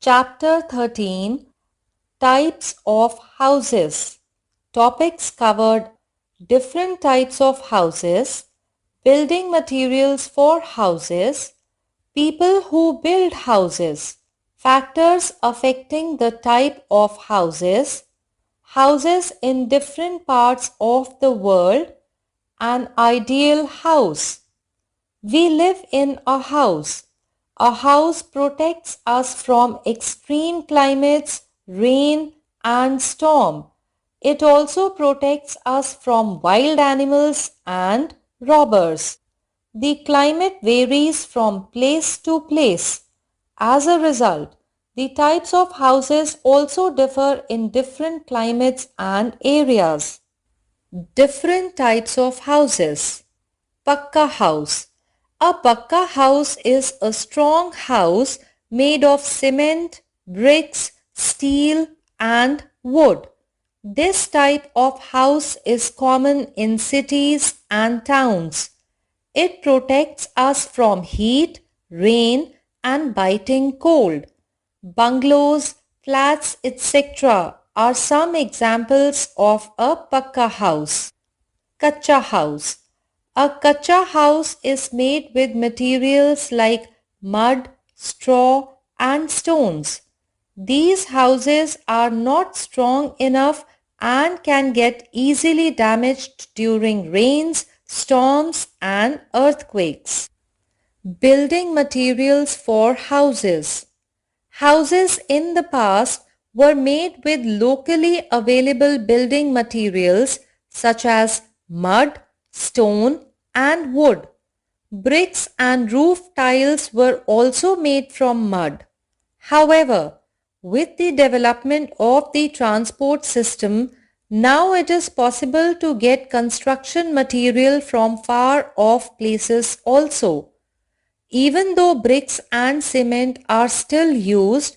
Chapter 13 Types of Houses. Topics covered: different types of houses, building materials for houses, people who build houses, factors affecting the type of houses, houses in different parts of the world, an ideal house. We live in a house. A house protects us from extreme climates, rain, and storm. It also protects us from wild animals and robbers. The climate varies from place to place. As a result, the types of houses also differ in different climates and areas. Different types of houses. Pakka house. A Pakka house is a strong house made of cement, bricks, steel, and wood. This type of house is common in cities and towns. It protects us from heat, rain, and biting cold. Bungalows, flats, etc. are some examples of a Pakka house. Kacha house. A kacha house is made with materials like mud, straw, and stones. These houses are not strong enough and can get easily damaged during rains, storms, and earthquakes. Building materials for houses. Houses in the past were made with locally available building materials such as mud, stone, and wood. Bricks and roof tiles were also made from mud. However, with the development of the transport system, now it is possible to get construction material from far off places also. Even though bricks and cement are still used,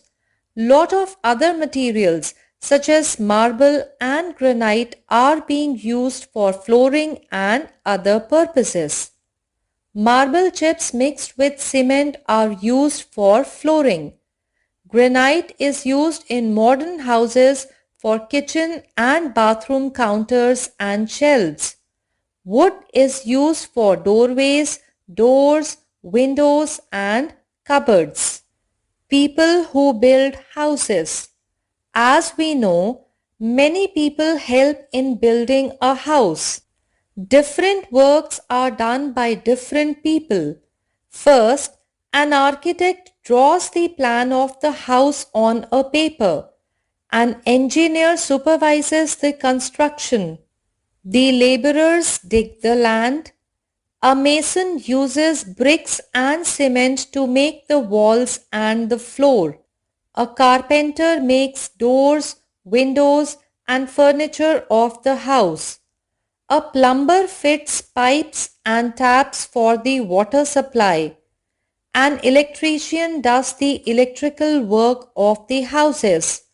lot of other materials such as marble and granite are being used for flooring and other purposes. Marble chips mixed with cement are used for flooring. Granite is used in modern houses for kitchen and bathroom counters and shelves. Wood is used for doorways, doors, windows, and cupboards. People who build houses. As we know, many people help in building a house. Different works are done by different people. First, an architect draws the plan of the house on a paper. An engineer supervises the construction. The laborers dig the land. A mason uses bricks and cement to make the walls and the floor. A carpenter makes doors, windows, and furniture of the house. A plumber fits pipes and taps for the water supply. An electrician does the electrical work of the houses.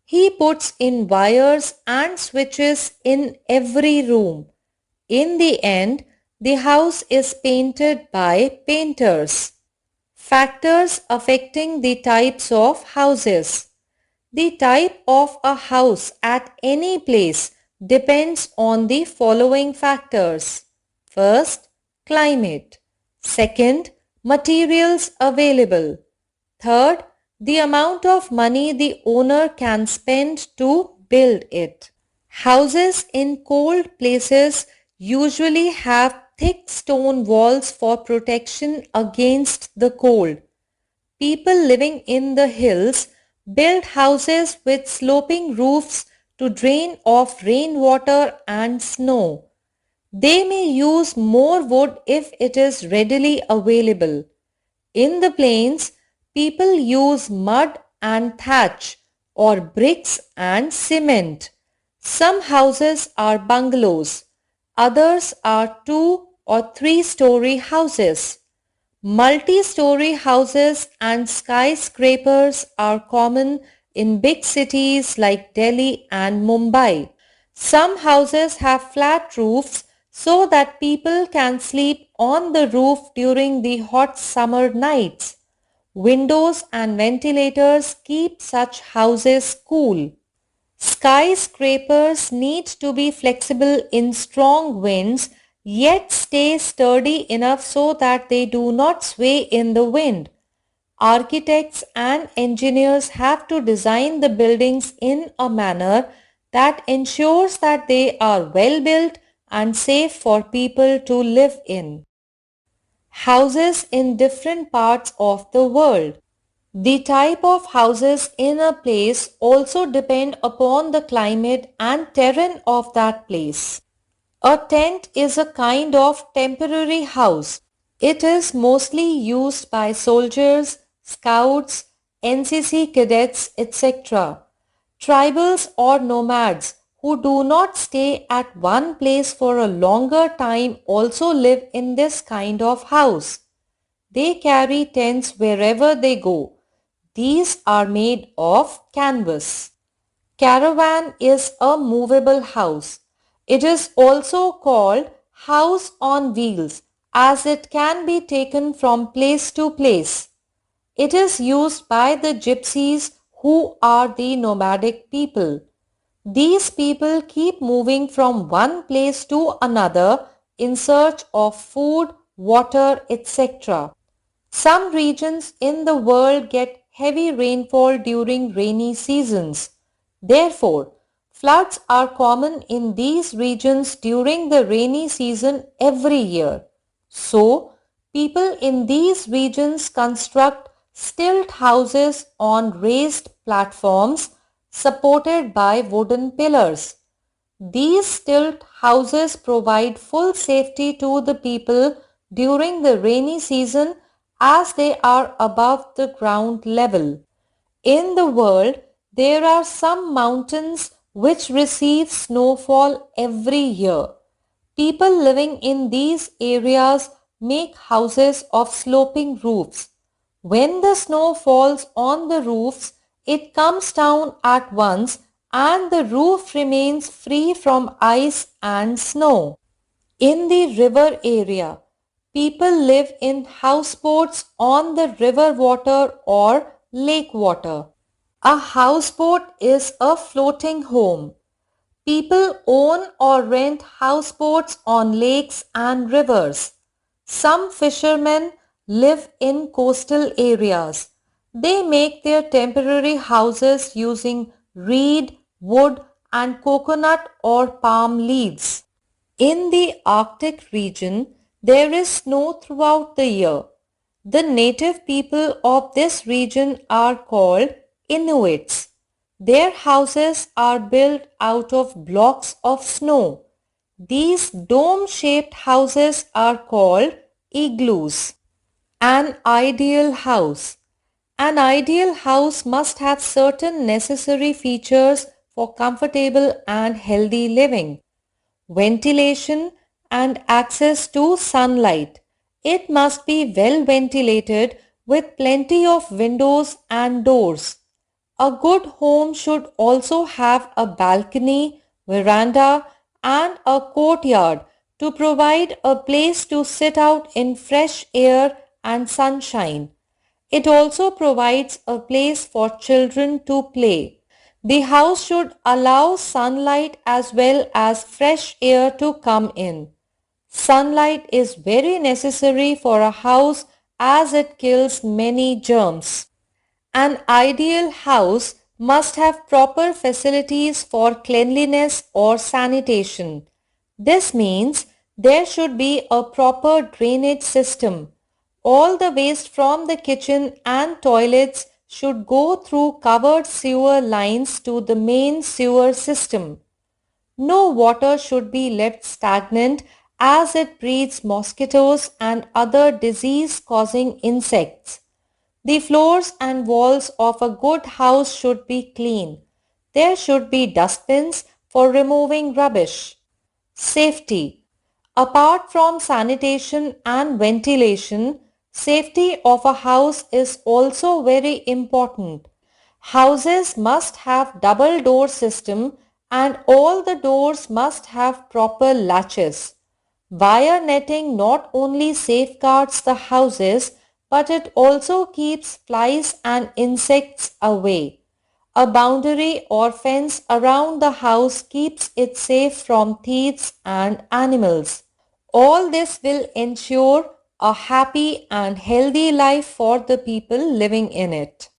He puts in wires and switches in every room. In the end, the house is painted by painters. Factors affecting the types of houses. The type of a house at any place depends on the following factors. First, climate. Second, materials available. Third, the amount of money the owner can spend to build it. Houses in cold places usually have thick stone walls for protection against the cold. People living in the hills build houses with sloping roofs to drain off rainwater and snow. They may use more wood if it is readily available. In the plains, people use mud and thatch or bricks and cement. Some houses are bungalows. Others are 2 or 3-story houses. Multi-story houses and skyscrapers are common in big cities like Delhi and Mumbai. Some houses have flat roofs so that people can sleep on the roof during the hot summer nights. Windows and ventilators keep such houses cool. Skyscrapers need to be flexible in strong winds yet stay sturdy enough so that they do not sway in the wind. Architects and engineers have to design the buildings in a manner that ensures that they are well built and safe for people to live in. Houses in different parts of the world. The type of houses in a place also depend upon the climate and terrain of that place. A tent is a kind of temporary house. It is mostly used by soldiers, scouts, NCC cadets, etc. Tribals or nomads who do not stay at one place for a longer time also live in this kind of house. They carry tents wherever they go. These are made of canvas. Caravan is a movable house. It is also called house on wheels as it can be taken from place to place. It is used by the gypsies who are the nomadic people. These people keep moving from one place to another in search of food, water, etc. Some regions in the world get heavy rainfall during rainy seasons. Therefore, floods are common in these regions during the rainy season every year. So, people in these regions construct stilt houses on raised platforms supported by wooden pillars. These stilt houses provide full safety to the people during the rainy season as they are above the ground level. In the world, there are some mountains which receive snowfall every year. People living in these areas make houses of sloping roofs. When the snow falls on the roofs, it comes down at once and the roof remains free from ice and snow. In the river area, people live in houseboats on the river water or lake water. A houseboat is a floating home. People own or rent houseboats on lakes and rivers. Some fishermen live in coastal areas. They make their temporary houses using reed, wood, and coconut or palm leaves. In the Arctic region, there is snow throughout the year. The native people of this region are called Inuits. Their houses are built out of blocks of snow. These dome-shaped houses are called igloos. An ideal house. An ideal house must have certain necessary features for comfortable and healthy living. Ventilation and access to sunlight. It must be well ventilated with plenty of windows and doors. A good home should also have a balcony, veranda, and a courtyard to provide a place to sit out in fresh air and sunshine. It also provides a place for children to play. The house should allow sunlight as well as fresh air to come in. Sunlight is very necessary for a house as it kills many germs. An ideal house must have proper facilities for cleanliness or sanitation. This means there should be a proper drainage system. All the waste from the kitchen and toilets should go through covered sewer lines to the main sewer system. No water should be left stagnant as it breeds mosquitoes and other disease-causing insects. The floors and walls of a good house should be clean. There should be dustbins for removing rubbish. Safety. Apart from sanitation and ventilation, safety of a house is also very important. Houses must have double door system and all the doors must have proper latches. Wire netting not only safeguards the houses but it also keeps flies and insects away. A boundary or fence around the house keeps it safe from thieves and animals. All this will ensure a happy and healthy life for the people living in it.